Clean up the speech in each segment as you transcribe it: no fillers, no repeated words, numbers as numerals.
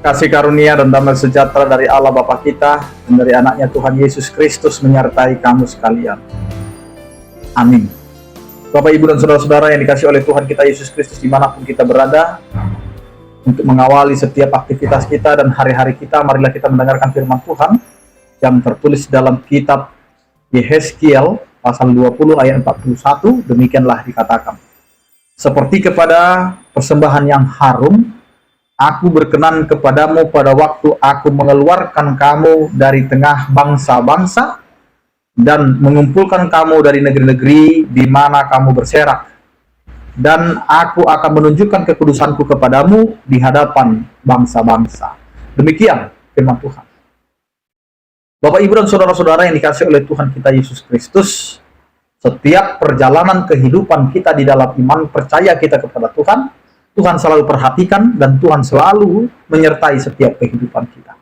Kasih karunia dan damai sejahtera dari Allah Bapa kita dan dari anaknya Tuhan Yesus Kristus menyertai kamu sekalian. Amin. Bapak, Ibu, dan saudara-saudara yang dikasihi oleh Tuhan kita Yesus Kristus dimanapun kita berada, untuk mengawali setiap aktivitas kita dan hari-hari kita, marilah kita mendengarkan firman Tuhan yang tertulis dalam kitab Yehezkiel pasal 20 ayat 41. Demikianlah dikatakan, seperti kepada persembahan yang harum, aku berkenan kepadamu pada waktu aku mengeluarkan kamu dari tengah bangsa-bangsa dan mengumpulkan kamu dari negeri-negeri di mana kamu berserak. Dan aku akan menunjukkan kekudusanku kepadamu di hadapan bangsa-bangsa. Demikian firman Tuhan. Bapak, Ibu, dan saudara-saudara yang dikasihi oleh Tuhan kita Yesus Kristus, setiap perjalanan kehidupan kita di dalam iman percaya kita kepada Tuhan, Tuhan selalu perhatikan dan Tuhan selalu menyertai setiap kehidupan kita.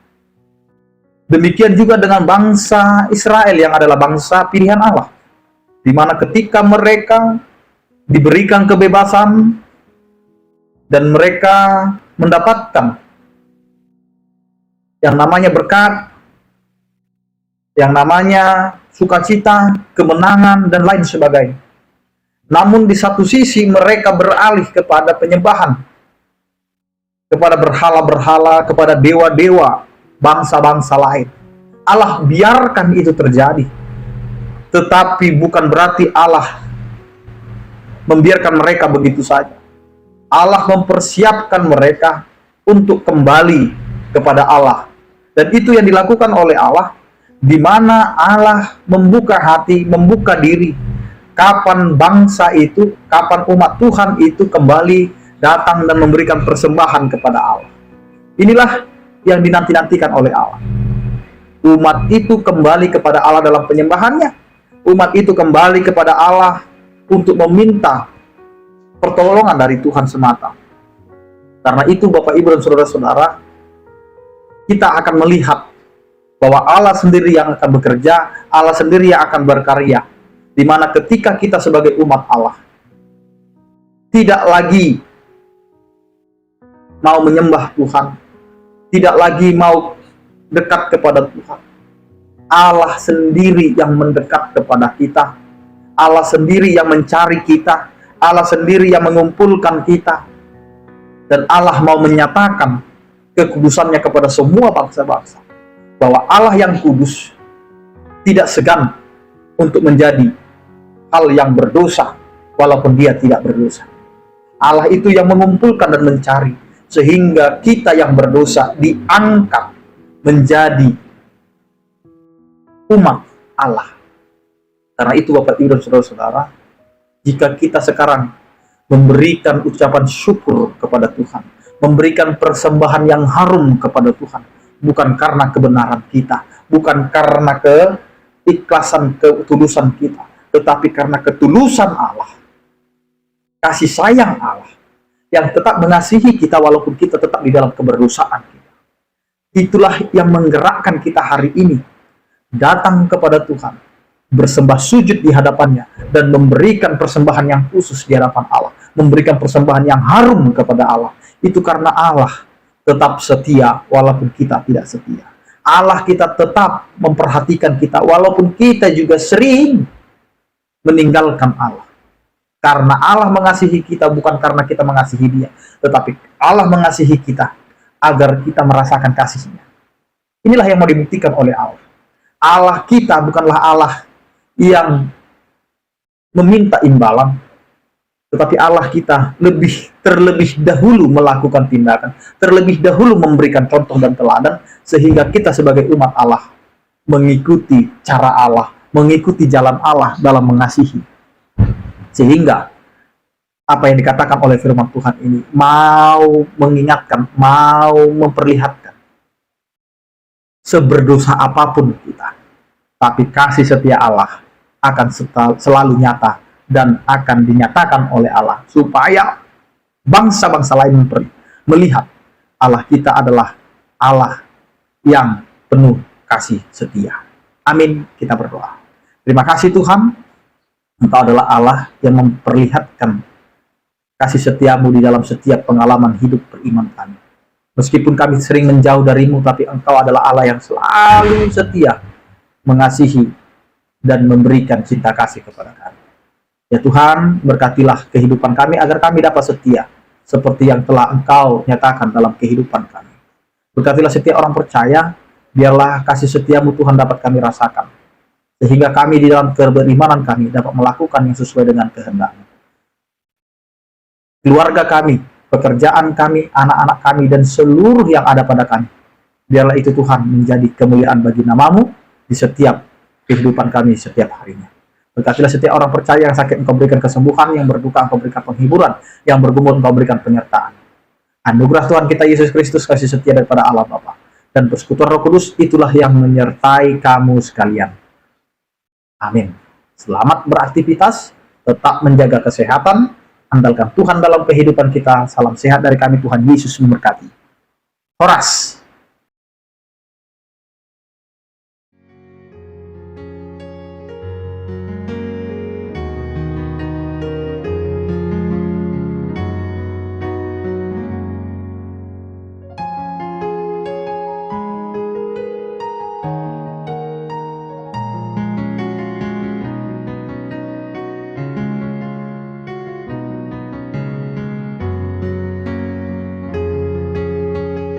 Demikian juga dengan bangsa Israel yang adalah bangsa pilihan Allah, di mana ketika mereka diberikan kebebasan dan mereka mendapatkan yang namanya berkat, yang namanya sukacita, kemenangan, dan lain sebagainya. Namun di satu sisi mereka beralih kepada penyembahan, kepada berhala-berhala, kepada dewa-dewa bangsa-bangsa lain. Allah biarkan itu terjadi. Tetapi bukan berarti Allah membiarkan mereka begitu saja. Allah mempersiapkan mereka untuk kembali kepada Allah. Dan itu yang dilakukan oleh Allah, di mana Allah membuka hati, membuka diri, kapan bangsa itu, kapan umat Tuhan itu kembali datang dan memberikan persembahan kepada Allah. Inilah yang dinanti-nantikan oleh Allah. Umat itu kembali kepada Allah dalam penyembahannya. Umat itu kembali kepada Allah untuk meminta pertolongan dari Tuhan semata. Karena itu Bapak, Ibu, dan saudara-saudara, kita akan melihat bahwa Allah sendiri yang akan bekerja, Allah sendiri yang akan berkarya. Di mana ketika kita sebagai umat Allah tidak lagi mau menyembah Tuhan, tidak lagi mau dekat kepada Tuhan, Allah sendiri yang mendekat kepada kita, Allah sendiri yang mencari kita, Allah sendiri yang mengumpulkan kita, dan Allah mau menyatakan kekudusannya kepada semua bangsa-bangsa, bahwa Allah yang kudus tidak segan untuk menjadi hal yang berdosa walaupun dia tidak berdosa. Allah itu yang mengumpulkan dan mencari, sehingga kita yang berdosa diangkat menjadi umat Allah. Karena itu Bapak, Ibu, dan saudara-saudara, jika kita sekarang memberikan ucapan syukur kepada Tuhan, memberikan persembahan yang harum kepada Tuhan, bukan karena kebenaran kita, bukan karena keikhlasan, ketulusan kita, tetapi karena ketulusan Allah, kasih sayang Allah yang tetap mengasihi kita walaupun kita tetap di dalam keberdosaan kita. Itulah yang menggerakkan kita hari ini datang kepada Tuhan, bersembah sujud di hadapannya, dan memberikan persembahan yang khusus di hadapan Allah, memberikan persembahan yang harum kepada Allah. Itu karena Allah tetap setia walaupun kita tidak setia. Allah kita tetap memperhatikan kita walaupun kita juga sering meninggalkan Allah. Karena Allah mengasihi kita bukan karena kita mengasihi dia, tetapi Allah mengasihi kita agar kita merasakan kasihnya. Inilah yang mau dibuktikan oleh Allah. Allah kita bukanlah Allah yang meminta imbalan, tetapi Allah kita terlebih dahulu melakukan tindakan, terlebih dahulu memberikan contoh dan teladan, sehingga kita sebagai umat Allah mengikuti cara Allah, mengikuti jalan Allah dalam mengasihi. Sehingga apa yang dikatakan oleh firman Tuhan ini mau mengingatkan, mau memperlihatkan, seberdosa apapun kita, tapi kasih setia Allah akan selalu nyata dan akan dinyatakan oleh Allah, supaya bangsa-bangsa lain melihat Allah kita adalah Allah yang penuh kasih setia. Amin. Kita berdoa. Terima kasih Tuhan, Engkau adalah Allah yang memperlihatkan kasih setiamu di dalam setiap pengalaman hidup beriman kami. Meskipun kami sering menjauh darimu, tapi Engkau adalah Allah yang selalu setia, mengasihi, dan memberikan cinta kasih kepada kami. Ya Tuhan, berkatilah kehidupan kami agar kami dapat setia, seperti yang telah Engkau nyatakan dalam kehidupan kami. Berkatilah setiap orang percaya, biarlah kasih setiamu Tuhan dapat kami rasakan, sehingga kami di dalam keberimanan kami dapat melakukan yang sesuai dengan kehendak-Mu. Keluarga kami, pekerjaan kami, anak-anak kami, dan seluruh yang ada pada kami, biarlah itu Tuhan menjadi kemuliaan bagi nama-Mu di setiap kehidupan kami setiap harinya. Berkatilah setiap orang percaya yang sakit Engkau berikan kesembuhan, yang berduka Engkau berikan penghiburan, yang bergumul Engkau berikan penyertaan. Anugerah Tuhan kita Yesus Kristus, kasih setia daripada Allah Bapa, dan persekutuan Roh Kudus itulah yang menyertai kamu sekalian. Amin. Selamat beraktivitas, tetap menjaga kesehatan, andalkan Tuhan dalam kehidupan kita. Salam sehat dari kami, Tuhan Yesus memberkati. Horas.